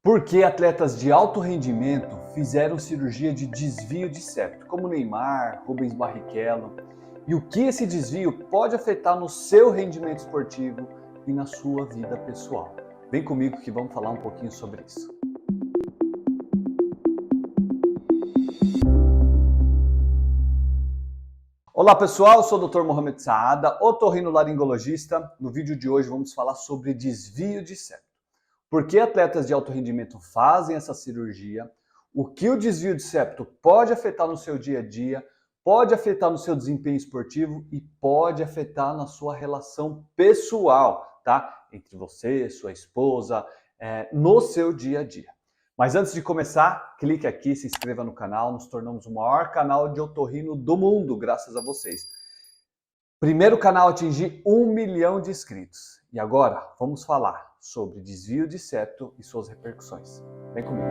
Por que atletas de alto rendimento fizeram cirurgia de desvio de septo, como Neymar, Rubens Barrichello? E o que esse desvio pode afetar no seu rendimento esportivo e na sua vida pessoal? Vem comigo que vamos falar um pouquinho sobre isso. Olá pessoal, eu sou o Dr. Mohamed Saada, otorrinolaringologista. No vídeo de hoje vamos falar sobre desvio de septo. Por que atletas de alto rendimento fazem essa cirurgia? O que o desvio de septo pode afetar no seu dia a dia, pode afetar no seu desempenho esportivo e pode afetar na sua relação pessoal, tá? Entre você, sua esposa, no seu dia a dia. Mas antes de começar, clique aqui, se inscreva no canal, nos tornamos o maior canal de otorrino do mundo, graças a vocês. Primeiro canal a atingir 1 milhão de inscritos. E agora, vamos falar sobre desvio de septo e suas repercussões. Vem comigo.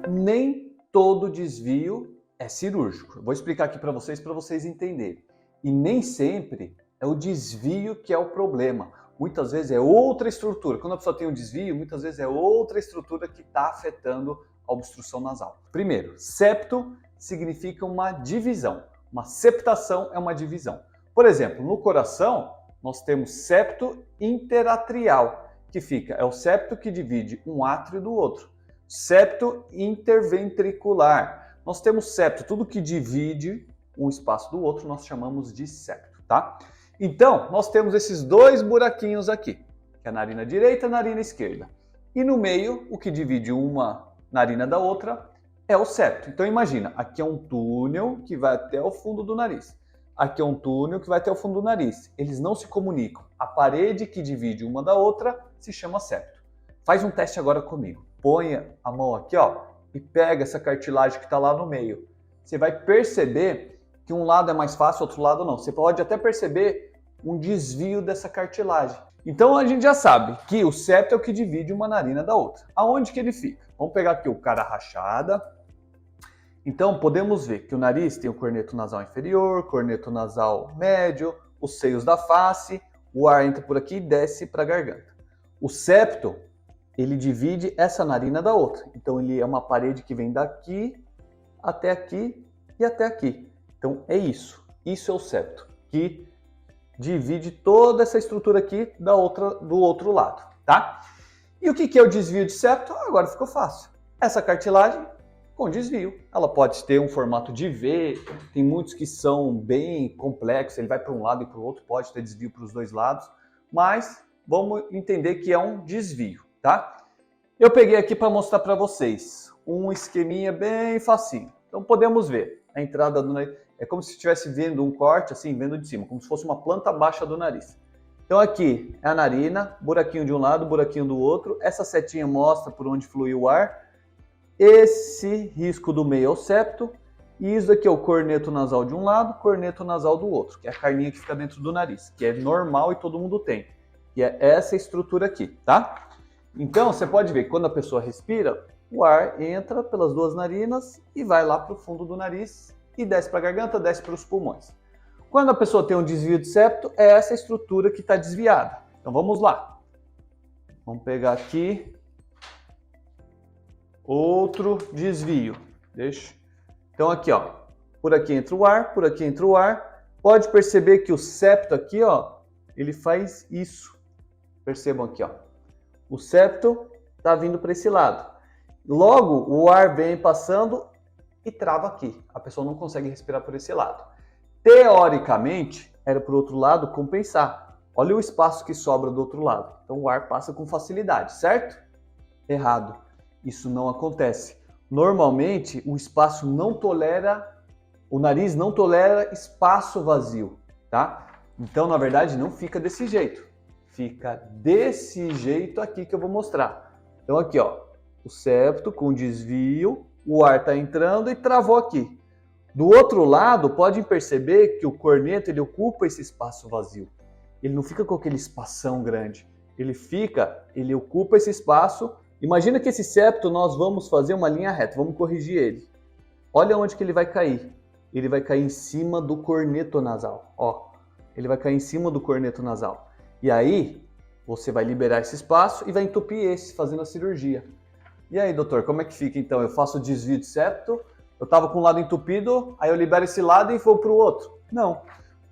Nem todo desvio é cirúrgico. Eu vou explicar aqui para vocês entenderem. E nem sempre é o desvio que é o problema. Muitas vezes é outra estrutura. Quando a pessoa tem um desvio, muitas vezes é outra estrutura que está afetando a obstrução nasal. Primeiro, septo significa uma divisão. Uma septação é uma divisão. Por exemplo, no coração, nós temos septo interatrial, que é o septo que divide um átrio do outro. Septo interventricular. Nós temos septo, tudo que divide um espaço do outro, nós chamamos de septo, tá? Então, nós temos esses dois buraquinhos aqui, que é a narina direita e a narina esquerda. E no meio, o que divide uma narina da outra é o septo. Então imagina, aqui é um túnel que vai até o fundo do nariz. Aqui é um túnel que vai até o fundo do nariz. Eles não se comunicam. A parede que divide uma da outra se chama septo. Faz um teste agora comigo. Põe a mão aqui, ó, e pega essa cartilagem que está lá no meio. Você vai perceber que um lado é mais fácil, outro lado não. Você pode até perceber um desvio dessa cartilagem. Então a gente já sabe que o septo é o que divide uma narina da outra. Aonde que ele fica? Vamos pegar aqui o cara rachada. Então podemos ver que o nariz tem o corneto nasal inferior, corneto nasal médio, os seios da face, o ar entra por aqui e desce para a garganta. O septo, ele divide essa narina da outra. Então ele é uma parede que vem daqui até aqui e até aqui. Então é isso. Isso é o septo, que divide toda essa estrutura aqui do outro lado, tá? E o que é o desvio de septo? Agora ficou fácil. Essa cartilagem com desvio. Ela pode ter um formato de V, tem muitos que são bem complexos, ele vai para um lado e para o outro, pode ter desvio para os dois lados, mas vamos entender que é um desvio, tá? Eu peguei aqui para mostrar para vocês um esqueminha bem facinho. Então podemos ver a entrada do nariz. É como se estivesse vendo um corte, assim, vendo de cima, como se fosse uma planta baixa do nariz. Então aqui é a narina, buraquinho de um lado, buraquinho do outro. Essa setinha mostra por onde flui o ar. Esse risco do meio é o septo. E isso aqui é o corneto nasal de um lado, corneto nasal do outro, que é a carninha que fica dentro do nariz, que é normal e todo mundo tem. Que é essa estrutura aqui, tá? Então você pode ver que quando a pessoa respira, o ar entra pelas duas narinas e vai lá para o fundo do nariz e desce para a garganta, desce para os pulmões. Quando a pessoa tem um desvio de septo, é essa estrutura que está desviada. Então vamos lá. Vamos pegar aqui outro desvio. Então aqui, ó, por aqui entra o ar, por aqui entra o ar. Pode perceber que o septo aqui, ó, ele faz isso. Percebam aqui, ó. O septo está vindo para esse lado. Logo, o ar vem passando e trava aqui. A pessoa não consegue respirar por esse lado. Teoricamente, era para o outro lado compensar. Olha o espaço que sobra do outro lado. Então o ar passa com facilidade, certo? Errado. Isso não acontece. Normalmente, o nariz não tolera espaço vazio, tá? Então, na verdade, não fica desse jeito. Fica desse jeito aqui que eu vou mostrar. Então aqui, ó, o septo com desvio, o ar está entrando e travou aqui. Do outro lado, podem perceber que o corneto ele ocupa esse espaço vazio. Ele não fica com aquele espação grande. Ele ocupa esse espaço. Imagina que esse septo nós vamos fazer uma linha reta, vamos corrigir ele. Olha onde que ele vai cair. Ele vai cair em cima do corneto nasal. Ó, ele vai cair em cima do corneto nasal. E aí, você vai liberar esse espaço e vai entupir esse, fazendo a cirurgia. E aí, doutor, como é que fica então? Eu faço o desvio de septo, eu estava com um lado entupido, aí eu libero esse lado e vou para o outro. Não.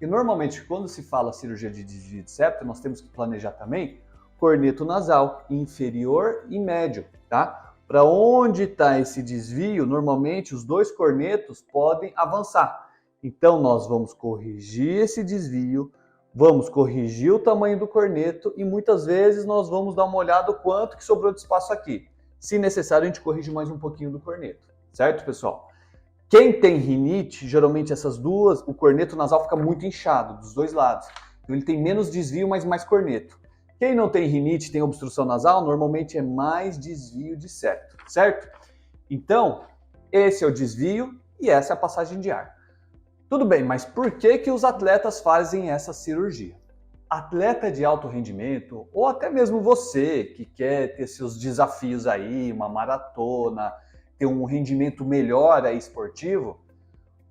E normalmente, quando se fala cirurgia de desvio de septo, nós temos que planejar também corneto nasal, inferior e médio, tá? Para onde está esse desvio, normalmente os dois cornetos podem avançar. Então, nós vamos corrigir esse desvio, vamos corrigir o tamanho do corneto e muitas vezes nós vamos dar uma olhada o quanto que sobrou de espaço aqui. Se necessário, a gente corrige mais um pouquinho do corneto, certo, pessoal? Quem tem rinite, geralmente essas duas, o corneto nasal fica muito inchado dos dois lados. Então ele tem menos desvio, mas mais corneto. Quem não tem rinite, tem obstrução nasal, normalmente é mais desvio de septo, certo? Então, esse é o desvio e essa é a passagem de ar. Tudo bem, mas por que os atletas fazem essa cirurgia? Atleta de alto rendimento, ou até mesmo você que quer ter seus desafios aí, uma maratona, ter um rendimento melhor aí esportivo,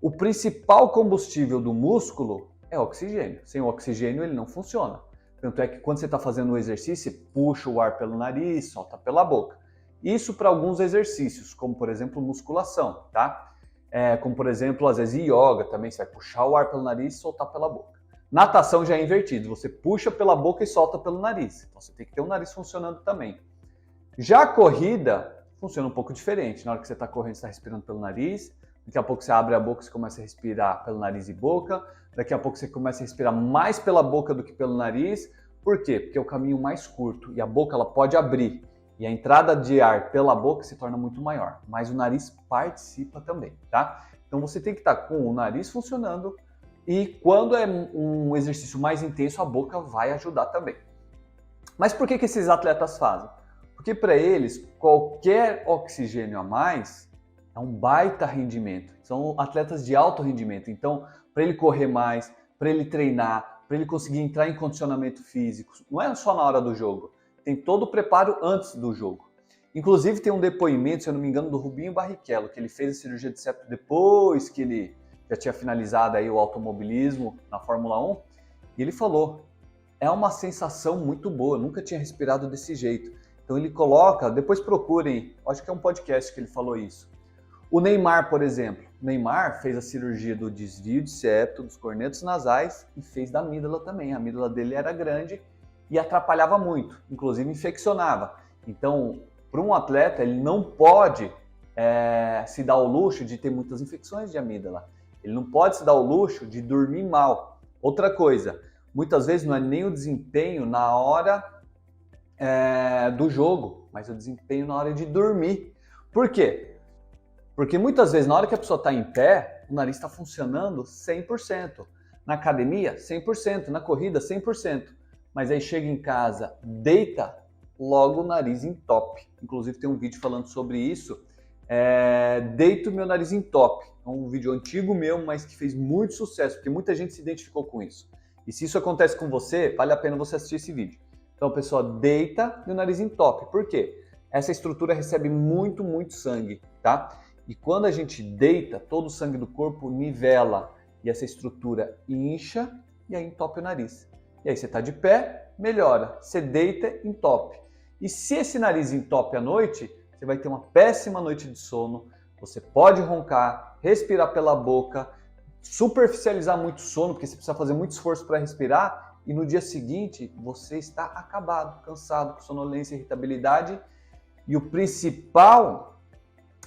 o principal combustível do músculo é oxigênio. Sem o oxigênio ele não funciona. Tanto é que quando você está fazendo o exercício, você puxa o ar pelo nariz, solta pela boca. Isso para alguns exercícios, como por exemplo musculação, tá? Como por exemplo, às vezes yoga também, você vai puxar o ar pelo nariz e soltar pela boca. Natação já é invertido, você puxa pela boca e solta pelo nariz. Então você tem que ter o nariz funcionando também. Já a corrida funciona um pouco diferente. Na hora que você está correndo, você está respirando pelo nariz. Daqui a pouco você abre a boca e começa a respirar pelo nariz e boca. Daqui a pouco você começa a respirar mais pela boca do que pelo nariz. Por quê? Porque é o caminho mais curto e a boca ela pode abrir. E a entrada de ar pela boca se torna muito maior. Mas o nariz participa também, tá? Então você tem que estar com o nariz funcionando e quando é um exercício mais intenso, a boca vai ajudar também. Mas por que esses atletas fazem? Porque para eles, qualquer oxigênio a mais é um baita rendimento. São atletas de alto rendimento. Então, para ele correr mais, para ele treinar, para ele conseguir entrar em condicionamento físico, não é só na hora do jogo. Tem todo o preparo antes do jogo. Inclusive, tem um depoimento, se eu não me engano, do Rubinho Barrichello, que ele fez a cirurgia de septo depois que ele já tinha finalizado aí o automobilismo na Fórmula 1. E ele falou, é uma sensação muito boa, eu nunca tinha respirado desse jeito. Então ele coloca, depois procurem, acho que é um podcast que ele falou isso. O Neymar, por exemplo, o Neymar fez a cirurgia do desvio de septo, dos cornetos nasais e fez da amígdala também. A amígdala dele era grande e atrapalhava muito, inclusive infeccionava. Então, para um atleta, ele não pode se dar o luxo de ter muitas infecções de amígdala. Ele não pode se dar o luxo de dormir mal. Outra coisa, muitas vezes não é nem o desempenho na hora do jogo, mas o desempenho na hora de dormir. Por quê? Porque muitas vezes na hora que a pessoa está em pé, o nariz está funcionando 100%. Na academia, 100%. Na corrida, 100%. Mas aí chega em casa, deita, logo o nariz entope. Inclusive tem um vídeo falando sobre isso. Deito meu nariz entope. É um vídeo antigo meu, mas que fez muito sucesso, porque muita gente se identificou com isso. E se isso acontece com você, vale a pena você assistir esse vídeo. Então a pessoa deita e o nariz entope. Por quê? Essa estrutura recebe muito, muito sangue, tá? E quando a gente deita, todo o sangue do corpo nivela e essa estrutura incha e aí entope o nariz. E aí você está de pé, melhora. Você deita, entope. E se esse nariz entope à noite, você vai ter uma péssima noite de sono. Você pode roncar, respirar pela boca, superficializar muito o sono, porque você precisa fazer muito esforço para respirar. E no dia seguinte, você está acabado, cansado, com sonolência, irritabilidade. E o principal,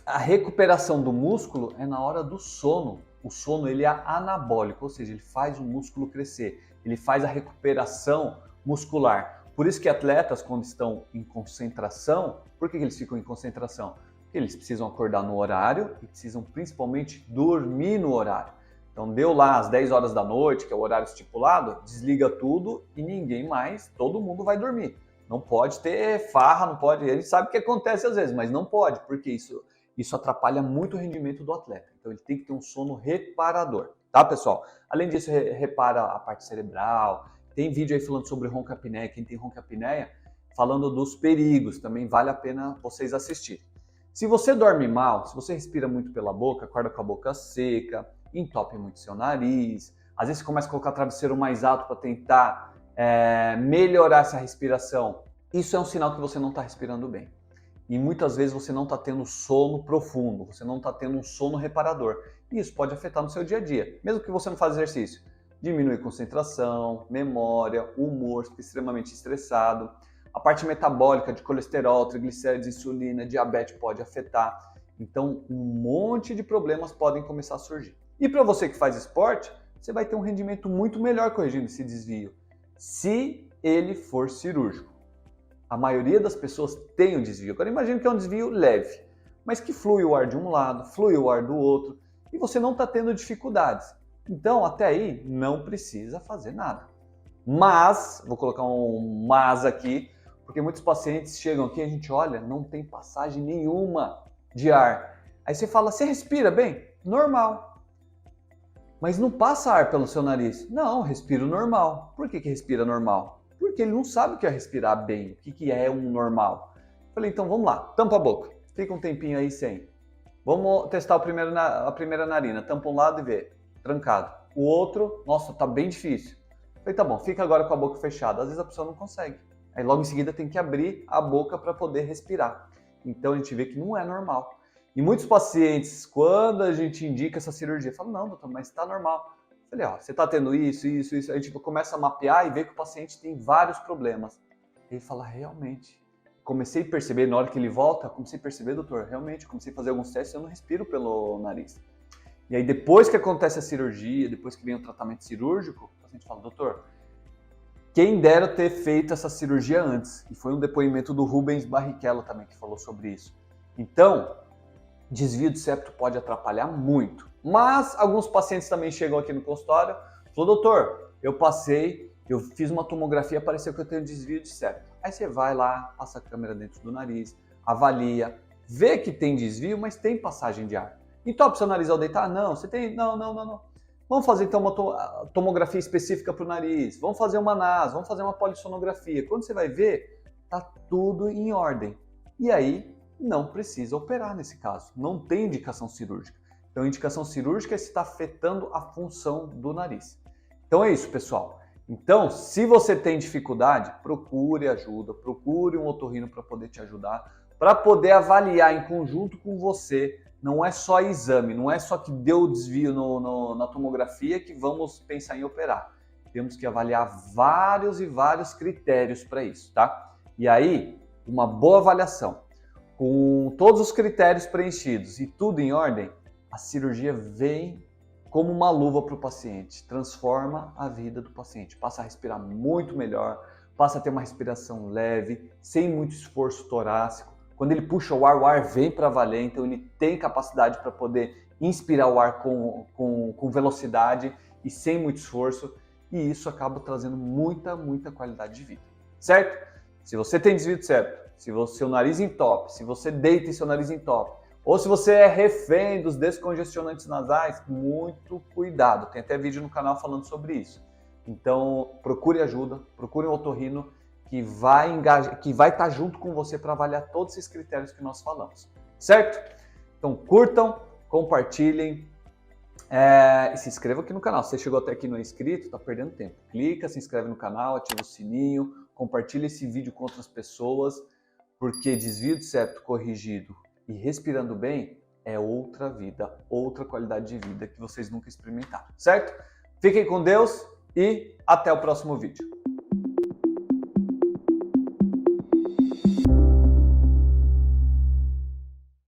a recuperação do músculo é na hora do sono. O sono ele é anabólico, ou seja, ele faz o músculo crescer. Ele faz a recuperação muscular. Por isso que atletas, quando estão em concentração, por que eles ficam em concentração? Porque eles precisam acordar no horário e precisam principalmente dormir no horário. Então deu lá às 10 horas da noite, que é o horário estipulado, desliga tudo e ninguém mais, todo mundo vai dormir. Não pode ter farra, não pode, ele sabe o que acontece às vezes, mas não pode, porque isso atrapalha muito o rendimento do atleta. Então ele tem que ter um sono reparador, tá pessoal? Além disso, repara a parte cerebral, tem vídeo aí falando sobre ronca-apneia, quem tem ronca-apneia, falando dos perigos, também vale a pena vocês assistirem. Se você dorme mal, se você respira muito pela boca, acorda com a boca seca, entope muito seu nariz, Às vezes você começa a colocar o travesseiro mais alto para tentar melhorar essa respiração. Isso é um sinal que você não está respirando bem. E muitas vezes você não está tendo sono profundo, você não está tendo um sono reparador. E isso pode afetar no seu dia a dia, mesmo que você não faça exercício. Diminui concentração, memória, humor, fica extremamente estressado. A parte metabólica de colesterol, triglicérides, insulina, diabetes pode afetar. Então, um monte de problemas podem começar a surgir. E para você que faz esporte, você vai ter um rendimento muito melhor corrigindo esse desvio, se ele for cirúrgico. A maioria das pessoas tem um desvio. Agora imagine que é um desvio leve, mas que flui o ar de um lado, flui o ar do outro, e você não está tendo dificuldades. Então, até aí, não precisa fazer nada. Mas, vou colocar um mas aqui, porque muitos pacientes chegam aqui e a gente olha, não tem passagem nenhuma de ar. Aí você fala, você respira bem? Normal. Mas não passa ar pelo seu nariz? Não, respiro normal. Por que respira normal? Porque ele não sabe o que é respirar bem, o que é um normal. Falei, então vamos lá, tampa a boca. Fica um tempinho aí sem. Vamos testar a primeira narina. Tampa um lado e vê, trancado. O outro, nossa, tá bem difícil. Falei, tá bom, fica agora com a boca fechada. Às vezes a pessoa não consegue. Aí logo em seguida tem que abrir a boca para poder respirar. Então a gente vê que não é normal. E muitos pacientes, quando a gente indica essa cirurgia, falam, não, doutor, mas está normal. Falei, ó, você está tendo isso. A gente começa a mapear e vê que o paciente tem vários problemas. Ele fala, realmente. Comecei a perceber, na hora que ele volta, comecei a perceber, doutor, realmente, comecei a fazer alguns testes, eu não respiro pelo nariz. E aí depois que acontece a cirurgia, depois que vem o tratamento cirúrgico, o paciente fala, doutor, quem dera ter feito essa cirurgia antes. E foi um depoimento do Rubens Barrichello também que falou sobre isso. Então, desvio de septo pode atrapalhar muito. Mas alguns pacientes também chegam aqui no consultório e falam, doutor, eu fiz uma tomografia, pareceu que eu tenho desvio de septo. Aí você vai lá, passa a câmera dentro do nariz, avalia, vê que tem desvio, mas tem passagem de ar. Entope seu nariz ao deitar? Não, você tem... Não. Vamos fazer então uma tomografia específica para o nariz, vamos fazer uma NAS, vamos fazer uma polissonografia. Quando você vai ver, tá tudo em ordem. E aí, não precisa operar nesse caso, não tem indicação cirúrgica. Então, a indicação cirúrgica é se está afetando a função do nariz. Então é isso, pessoal. Então, se você tem dificuldade, procure ajuda, procure um otorrino para poder te ajudar, para poder avaliar em conjunto com você. Não é só exame, não é só que deu o desvio na tomografia que vamos pensar em operar. Temos que avaliar vários e vários critérios para isso, tá? E aí, uma boa avaliação, com todos os critérios preenchidos e tudo em ordem, a cirurgia vem como uma luva para o paciente, transforma a vida do paciente, passa a respirar muito melhor, passa a ter uma respiração leve, sem muito esforço torácico. Quando ele puxa o ar vem para valer, então ele tem capacidade para poder inspirar o ar com velocidade e sem muito esforço, e isso acaba trazendo muita qualidade de vida, certo? Se você tem desvio de septo, se o seu nariz entope, se você deita e seu nariz entope, ou se você é refém dos descongestionantes nasais, muito cuidado. Tem até vídeo no canal falando sobre isso. Então, procure ajuda, procure um otorrino que vai estar junto com você para avaliar todos esses critérios que nós falamos, certo? Então, curtam, compartilhem e se inscrevam aqui no canal. Se você chegou até aqui e não é inscrito, está perdendo tempo. Clica, se inscreve no canal, ativa o sininho, compartilha esse vídeo com outras pessoas, porque desvio de septo corrigido e respirando bem é outra vida, outra qualidade de vida que vocês nunca experimentaram, certo? Fiquem com Deus e até o próximo vídeo.